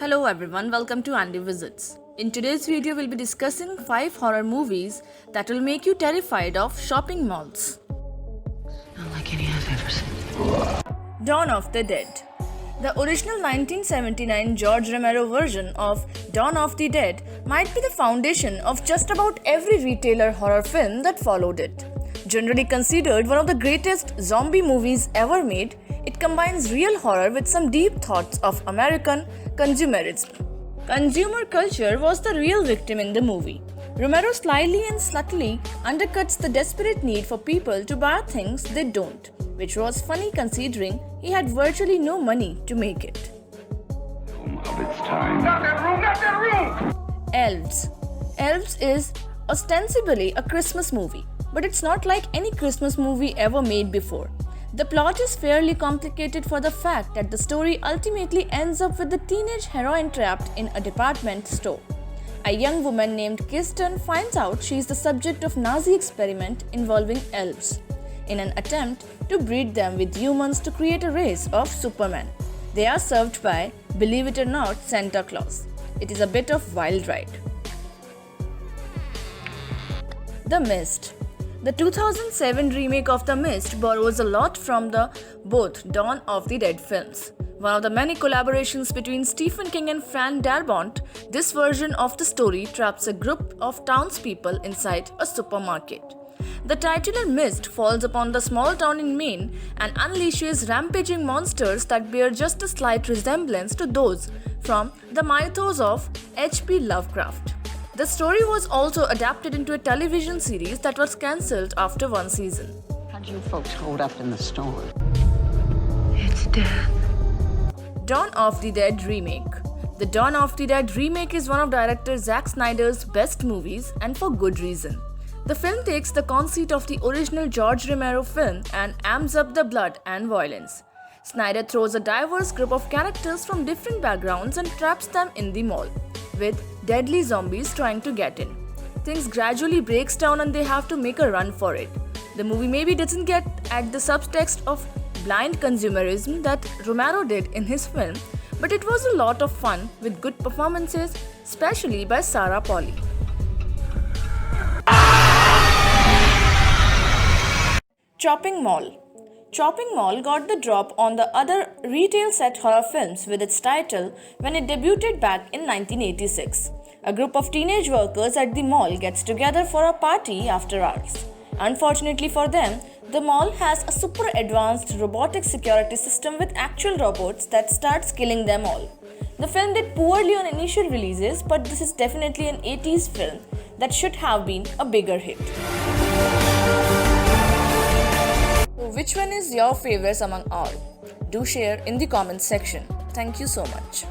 Hello everyone, welcome to Andy Visits. In today's video, we'll be discussing 5 horror movies that will make you terrified of shopping malls. Not like any I've ever seen. Dawn of the Dead. The original 1979 George Romero version of Dawn of the Dead might be the foundation of just about every retailer horror film that followed it. Generally considered one of the greatest zombie movies ever made, it combines real horror with some deep thoughts of American consumerism. Consumer culture was the real victim in the movie. Romero slyly and subtly undercuts the desperate need for people to buy things they don't, which was funny considering he had virtually no money to make it. Of its time. Not that room! Elves. Elves is ostensibly a Christmas movie, but it's not like any Christmas movie ever made before. The plot is fairly complicated for the fact that the story ultimately ends up with the teenage heroine trapped in a department store. A young woman named Kirsten finds out she is the subject of Nazi experiment involving elves, in an attempt to breed them with humans to create a race of Superman. They are served by, believe it or not, Santa Claus. It is a bit of wild ride. The Mist. The 2007 remake of The Mist borrows a lot from the both Dawn of the Dead films. One of the many collaborations between Stephen King and Frank Darabont, this version of the story traps a group of townspeople inside a supermarket. The titular Mist falls upon the small town in Maine and unleashes rampaging monsters that bear just a slight resemblance to those from the mythos of H.P. Lovecraft. The story was also adapted into a television series that was cancelled after one season. How do you folks hold up in the storm? It's death. Dawn of the Dead Remake. The Dawn of the Dead remake is one of director Zack Snyder's best movies, and for good reason. The film takes the conceit of the original George Romero film and amps up the blood and violence. Snyder throws a diverse group of characters from different backgrounds and traps them in the mall, with deadly zombies trying to get in. Things gradually breaks down and they have to make a run for it. The movie maybe doesn't get at the subtext of blind consumerism that Romero did in his film, but it was a lot of fun with good performances, especially by Sarah Polley. Chopping Mall. Chopping Mall got the drop on the other retail set horror films with its title when it debuted back in 1986. A group of teenage workers at the mall gets together for a party after hours. Unfortunately for them, the mall has a super advanced robotic security system with actual robots that starts killing them all. The film did poorly on initial releases, but this is definitely an 80s film that should have been a bigger hit. Which one is your favorite among all? Do share in the comments section. Thank you so much.